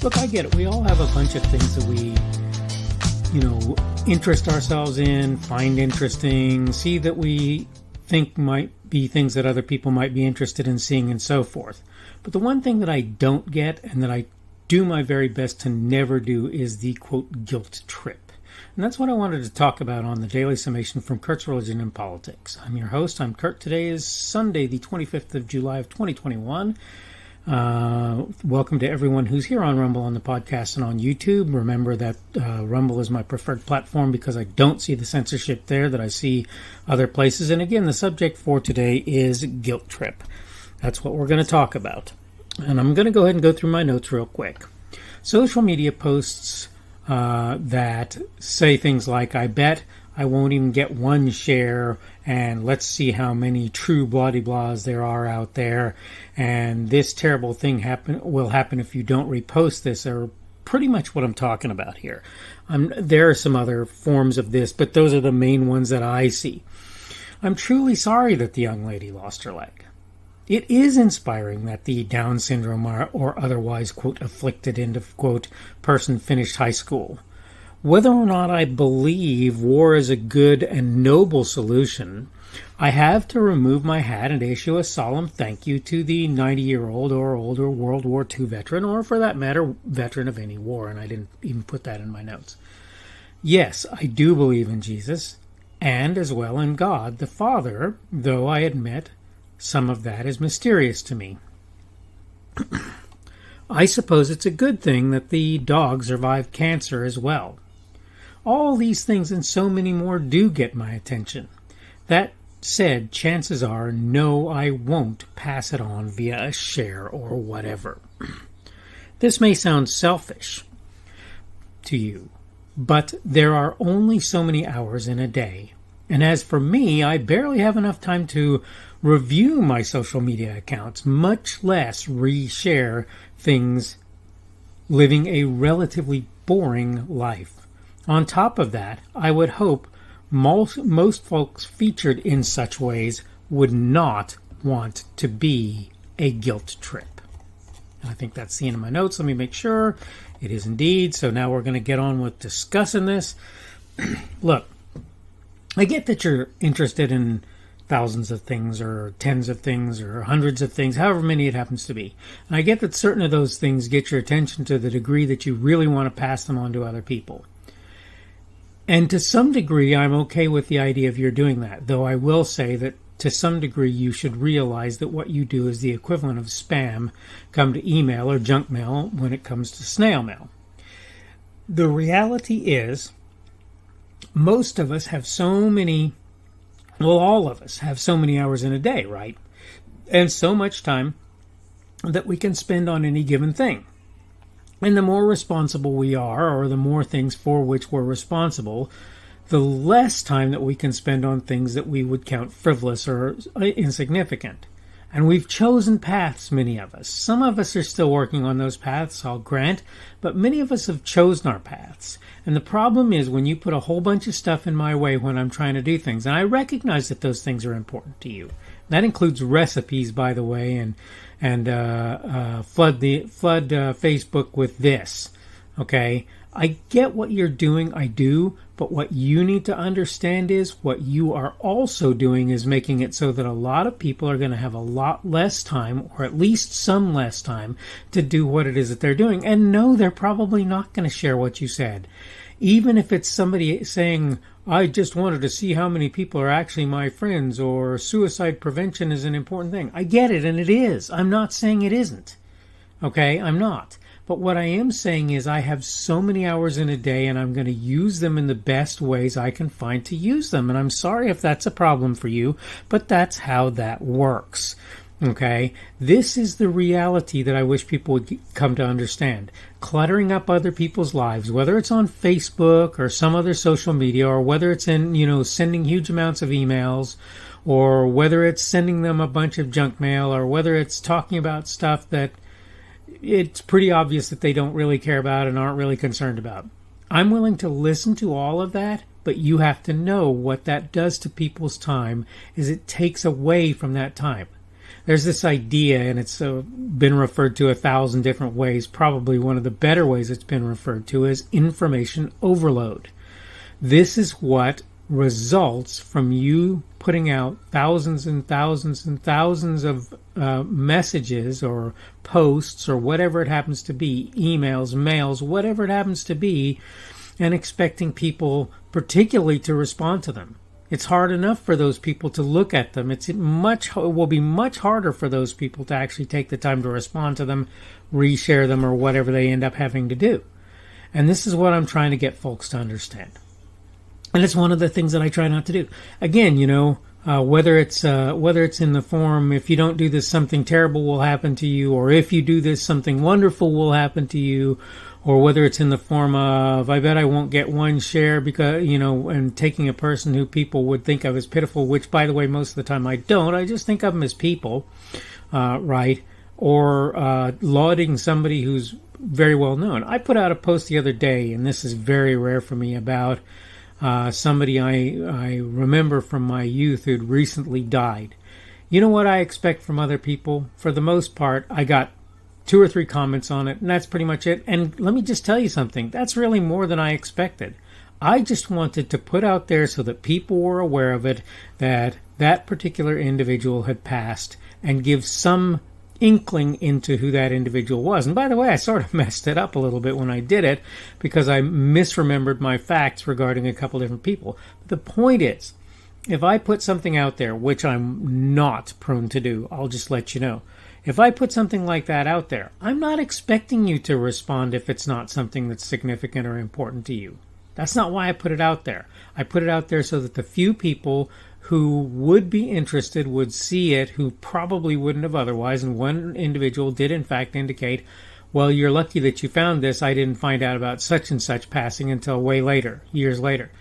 Look, I get it. We all have a bunch of things that we, interest ourselves in, find interesting, see that we think might be things that other people might be interested in seeing, and so forth. But the one thing that I don't get, and that I do my very best to never do, is the, quote, guilt trip. And that's what I wanted to talk about on the Daily Summation from Kurt's Religion and Politics. I'm your host. I'm Kurt. Today is Sunday, the 25th of July of 2021. Welcome to everyone who's here on Rumble, on the podcast, and on YouTube. Remember that Rumble is my preferred platform because I don't see the censorship there that I see other places. And again, the subject for today is guilt trip. That's what we're going to talk about. And I'm going to go ahead and go through my notes real quick. Social media posts that say things like, I bet I won't even get one share, and let's see how many true blah-de-blahs there are out there, and this terrible thing will happen if you don't repost this, are pretty much what I'm talking about here. There are some other forms of this, but those are the main ones that I see. I'm truly sorry that the young lady lost her leg. It is inspiring that the Down syndrome or otherwise, quote, afflicted, end of quote, person finished high school. Whether or not I believe war is a good and noble solution, I have to remove my hat and issue a solemn thank you to the 90-year-old or older World War II veteran, or for that matter, veteran of any war, and I didn't even put that in my notes. Yes, I do believe in Jesus, and as well in God the Father, though I admit some of that is mysterious to me. I suppose it's a good thing that the dog survived cancer as well. All these things and so many more do get my attention. That said, chances are, no, I won't pass it on via a share or whatever. This may sound selfish to you, but there are only so many hours in a day. And as for me, I barely have enough time to review my social media accounts, much less reshare things, living a relatively boring life. On top of that, I would hope most folks featured in such ways would not want to be a guilt trip. And I think that's the end of my notes. Let me make sure it is indeed. So now we're going to get on with discussing this. Look, I get that you're interested in thousands of things or tens of things or hundreds of things, however many it happens to be. And I get that certain of those things get your attention to the degree that you really want to pass them on to other people. And to some degree, I'm okay with the idea of you're doing that, though I will say that to some degree you should realize that what you do is the equivalent of spam come to email or junk mail when it comes to snail mail. The reality is, most of us have all of us have so many hours in a day, right? And so much time that we can spend on any given thing. And the more responsible we are, or the more things for which we're responsible, the less time that we can spend on things that we would count frivolous or insignificant. And we've chosen paths, many of us. Some of us are still working on those paths, I'll grant, but many of us have chosen our paths. And the problem is when you put a whole bunch of stuff in my way when I'm trying to do things, and I recognize that those things are important to you. That includes recipes, by the way, and flood Facebook with this. Okay, I get what you're doing, I do, but what you need to understand is what you are also doing is making it so that a lot of people are going to have a lot less time, or at least some less time, to do what it is that they're doing. And no, they're probably not going to share what you said. Even if it's somebody saying, I just wanted to see how many people are actually my friends, or suicide prevention is an important thing. I get it, and it is. I'm not saying it isn't. Okay, I'm not. But what I am saying is I have so many hours in a day, and I'm going to use them in the best ways I can find to use them. And I'm sorry if that's a problem for you, but that's how that works. Okay? This is the reality that I wish people would come to understand. Cluttering up other people's lives, whether it's on Facebook or some other social media, or whether it's in, sending huge amounts of emails, or whether it's sending them a bunch of junk mail, or whether it's talking about stuff that it's pretty obvious that they don't really care about and aren't really concerned about. I'm willing to listen to all of that, but you have to know what that does to people's time is it takes away from that time. There's this idea, and it's been referred to 1,000 different ways. Probably one of the better ways it's been referred to is information overload. This is what results from you putting out thousands and thousands and thousands of messages or posts or whatever it happens to be, emails, mails, whatever it happens to be, and expecting people particularly to respond to them. It's hard enough for those people to look at them. It will be much harder for those people to actually take the time to respond to them, reshare them, or whatever they end up having to do. And this is what I'm trying to get folks to understand. And it's one of the things that I try not to do. Again, whether it's in the form, if you don't do this, something terrible will happen to you, or if you do this, something wonderful will happen to you, or whether it's in the form of, I bet I won't get one share because, and taking a person who people would think of as pitiful, which, by the way, most of the time I don't. I just think of them as people, right? Or lauding somebody who's very well known. I put out a post the other day, and this is very rare for me, about somebody I remember from my youth who'd recently died. You know what I expect from other people? For the most part, I got 2 or 3 comments on it, and that's pretty much it. And let me just tell you something. That's really more than I expected. I just wanted to put out there so that people were aware of it, that that particular individual had passed, and give some inkling into who that individual was. And by the way, I sort of messed it up a little bit when I did it because I misremembered my facts regarding a couple different people. But the point is, if I put something out there, which I'm not prone to do, I'll just let you know. If I put something like that out there, I'm not expecting you to respond if it's not something that's significant or important to you. That's not why I put it out there. I put it out there so that the few people who would be interested would see it, who probably wouldn't have otherwise. And one individual did in fact indicate, well, you're lucky that you found this. I didn't find out about such and such passing until way later, years later.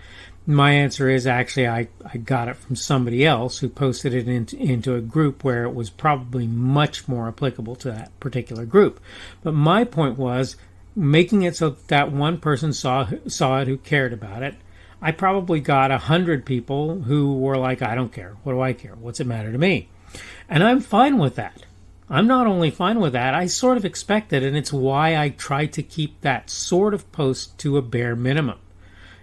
My answer is actually I got it from somebody else who posted it into a group where it was probably much more applicable to that particular group. But my point was making it so that one person saw it who cared about it. I probably got 100 people who were like, I don't care. What do I care? What's it matter to me? And I'm fine with that. I'm not only fine with that, I sort of expect it, and it's why I try to keep that sort of post to a bare minimum.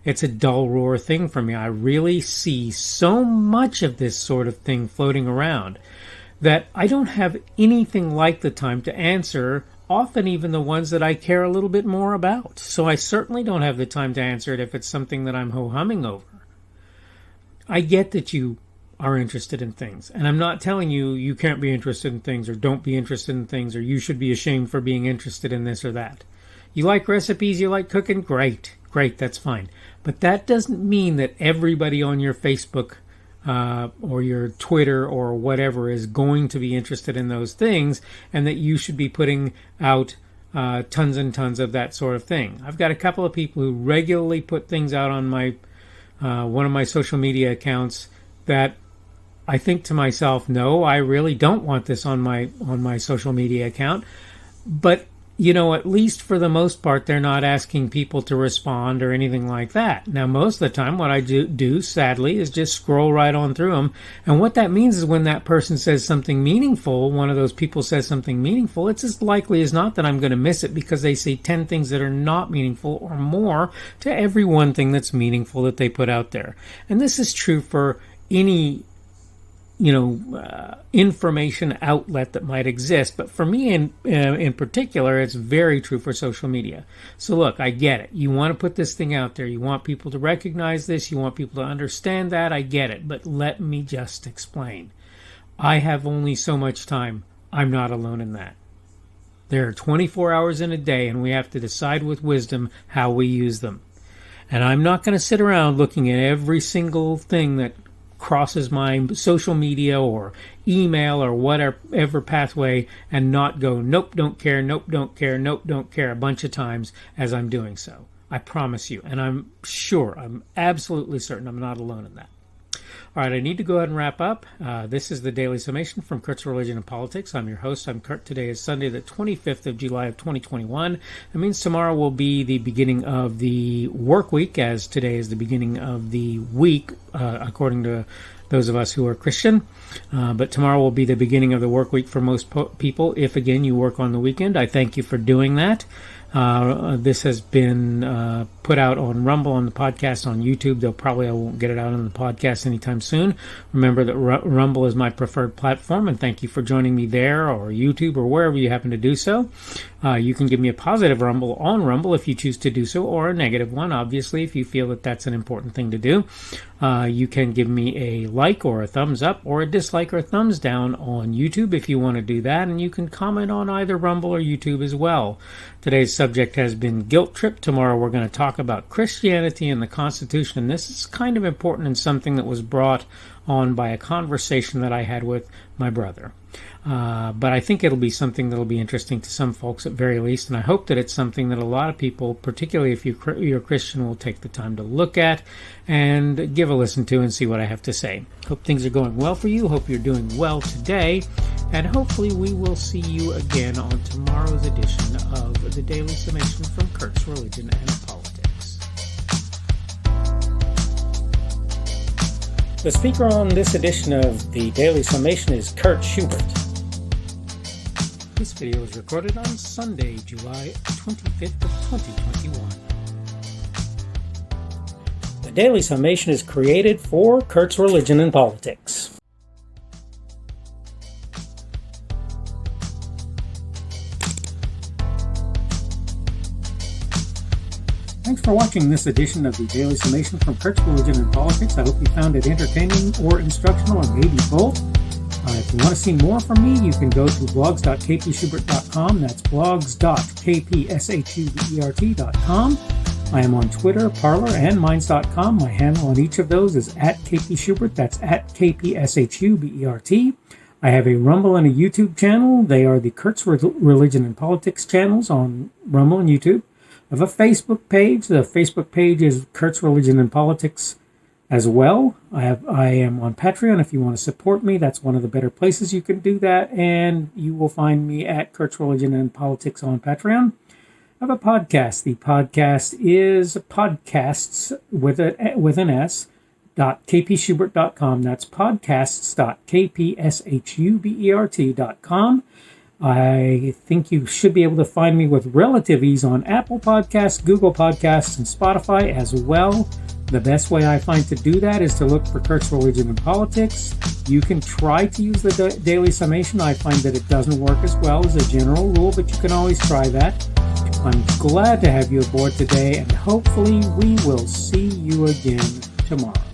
It's a dull roar thing for me. I really see so much of this sort of thing floating around that I don't have anything like the time to answer, often even the ones that I care a little bit more about. So I certainly don't have the time to answer it if it's something that I'm ho-humming over. I get that you are interested in things, and I'm not telling you you can't be interested in things or don't be interested in things or you should be ashamed for being interested in this or that. You like recipes, you like cooking? Great, that's fine. But that doesn't mean that everybody on your Facebook or your Twitter or whatever is going to be interested in those things, and that you should be putting out tons and tons of that sort of thing. I've got a couple of people who regularly put things out on my one of my social media accounts that I think to myself, no, I really don't want this on my social media account. But at least for the most part, they're not asking people to respond or anything like that. Now, most of the time, what I do, sadly, is just scroll right on through them. And what that means is when that person says something meaningful, one of those people says something meaningful, it's as likely as not that I'm going to miss it because they say 10 things that are not meaningful or more to every one thing that's meaningful that they put out there. And this is true for any information outlet that might exist. But for me in particular, it's very true for social media. So look, I get it. You want to put this thing out there. You want people to recognize this. You want people to understand that. I get it. But let me just explain. I have only so much time. I'm not alone in that. There are 24 hours in a day, and we have to decide with wisdom how we use them. And I'm not going to sit around looking at every single thing that crosses my social media or email or whatever pathway and not go, nope, don't care, nope, don't care, nope, don't care a bunch of times as I'm doing so. I promise you. And I'm absolutely certain I'm not alone in that. All right, I need to go ahead and wrap up. This is the Daily Summation from Kurt's Religion and Politics. I'm your host. I'm Kurt. Today is Sunday, the 25th of July of 2021. That means tomorrow will be the beginning of the work week, as today is the beginning of the week, according to those of us who are Christian. But tomorrow will be the beginning of the work week for most people. If, again, you work on the weekend, I thank you for doing that. This has been put out on Rumble, on the podcast, on YouTube. I won't get it out on the podcast anytime soon. Remember that Rumble is my preferred platform, and thank you for joining me there, or YouTube, or wherever you happen to do so. You can give me a positive Rumble on Rumble if you choose to do so, or a negative one, obviously, if you feel that that's an important thing to do. You can give me a like or a thumbs up or a dislike or a thumbs down on YouTube if you want to do that, and you can comment on either Rumble or YouTube as well. Today's subject has been guilt trip. Tomorrow we're going to talk about Christianity and the Constitution, and this is kind of important and something that was brought on by a conversation that I had with my brother. But I think it'll be something that'll be interesting to some folks at very least, and I hope that it's something that a lot of people, particularly if you're a Christian, will take the time to look at and give a listen to and see what I have to say. Hope things are going well for you. Hope you're doing well today, and hopefully we will see you again on tomorrow's edition of the Daily Summation from Kurt's Religion and Politics. The speaker on this edition of the Daily Summation is Kurt Schubert. This video was recorded on Sunday, July 25th of 2021. The Daily Summation is created for Kurt's Religion and Politics. Thanks for watching this edition of the Daily Summation from Kurt's Religion and Politics. I hope you found it entertaining or instructional, or maybe both. If you want to see more from me, you can go to blogs.kpschubert.com. That's blogs.kpschubert.com. I am on Twitter, Parler, and Minds.com. My handle on each of those is @kpschubert. That's @kpschubert. I have a Rumble and a YouTube channel. They are the Kurt's Religion and Politics channels on Rumble and YouTube. I have a Facebook page. The Facebook page is Kurt's Religion and Politics as well. I am on Patreon. If you want to support me, that's one of the better places you can do that, and you will find me at Kurt's Religion and Politics on Patreon. I have a podcast. The podcast is podcasts with an S, .kpschubert.com. That's podcasts.kpschubert.com. I think you should be able to find me with relative ease on Apple Podcasts, Google Podcasts, and Spotify as well. The best way I find to do that is to look for Kurt's Religion and Politics. You can try to use the Daily Summation. I find that it doesn't work as well as a general rule, but you can always try that. I'm glad to have you aboard today, and hopefully we will see you again tomorrow.